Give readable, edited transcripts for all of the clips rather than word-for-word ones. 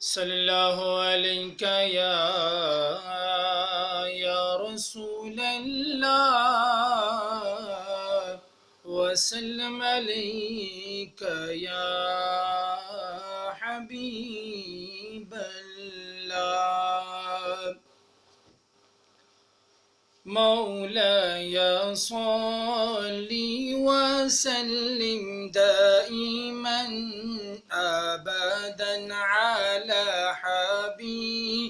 सल्लल्लाहु अलैका या रसूल अल्लाह वसल्लम अलैका या हबीब अल्लाह मौलाय सल्ली वसल्लिम दाइमन अबदन अला हबीबिका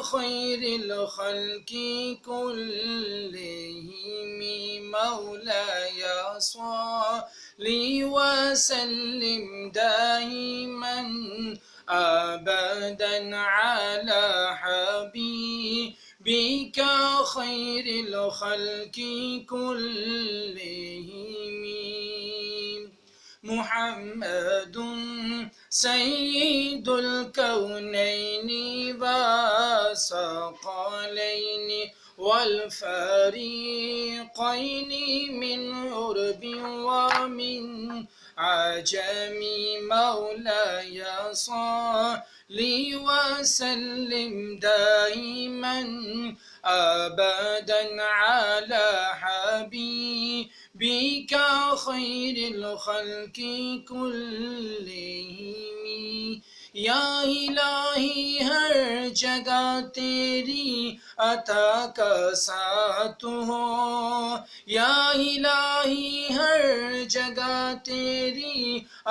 खैरिल खल्क़ि कुल्लिहिम मौलाय सल्ली वसल्लिम दाइमन अबदन अला हबीबिका खैरिल खल्क़ि कुल्लिहिम मुहम्मदुन सय्यिदुल कौनैनि वसक़लैनि वल फ़रीक़ैनि मिन उर्बिन व मिन अजमी मौलाय सल्लि वसल्लिम दाइमन अबदन अला हबीबिका खैरिल खल्क़ि कुल्लिहिम या इलाही हर जगह तेरी अता का साथ हो या इलाही हर जगह तेरी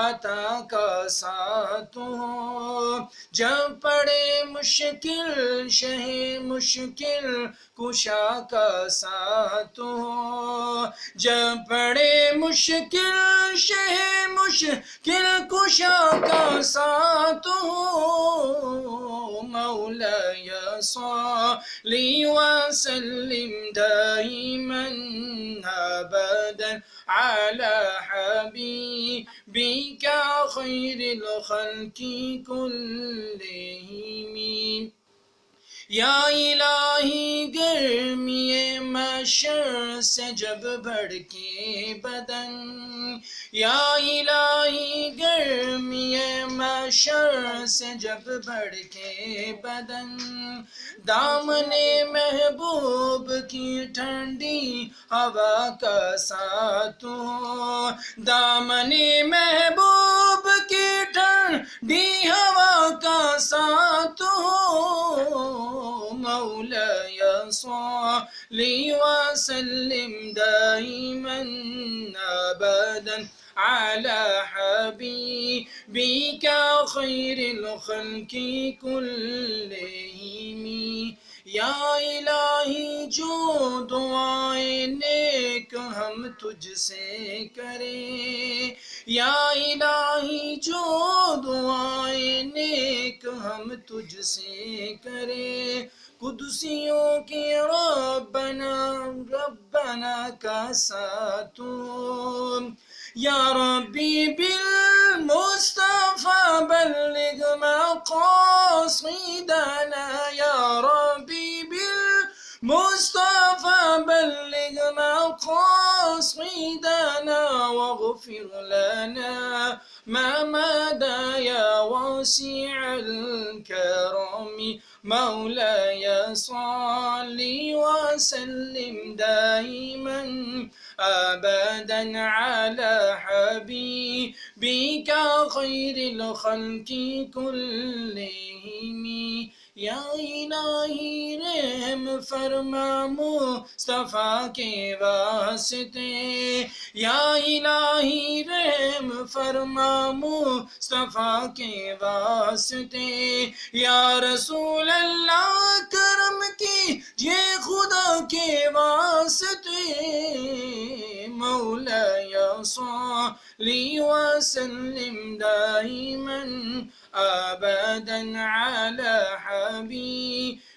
अता का साथ हो जब पड़े मुश्किल शहे मुश्किल कुशा का साथ हो जब पड़े मुश्किल शहे मुश्किल कुशा का साथ हो मौलाय सल्लि वसल्लिम दाइमन अबदन अला हबीबिका खैरिल खल्क़ि कुल्लिहिम या इलाही गर्मिए मशर से जब भड़के बदन या इलाही गर्मिए मशर से जब भड़के बदन दामने महबूब की ठंडी हवा का साथ हो दामने महबूब की ठंडी हवा का साथ हो मौलाय सल्लि वसल्लिम दाइमन अबदन अला हबीबिका खैरिल खल्क़ि कुल्लिहिम या इलाही जो दुआएं नेक हम तुझसे करें या इलाही जो दुआएं नेक हम तुझसे करें कुदसियों के रब्बना रब्बना का साथ या रब्बी बिल मुस्तफा बल्लिग मक़ासिदना या रब्बी बिल मुस्तफा बल्लिग मक़ासिदना वग़फ़िर लना मा मदा या वासिअल करम मौलाय सल्लि वसल्लिम दाइमन अबदन अला हबीबिका खैरिल खल्क़ि कुल्लिहिम या इलाही रहम फरमा मुस्तफा के वास्ते या इलाही रहम फरमा मुस्तफा के वास्ते या रसूल अल्लाह करम की ये खुदा के वास्ते मौलाय सल्लि वसल्लिम दाइमन अबदन अला हबीबिका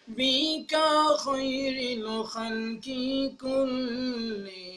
खैरिल खल्क़ि कुल्लिहिम।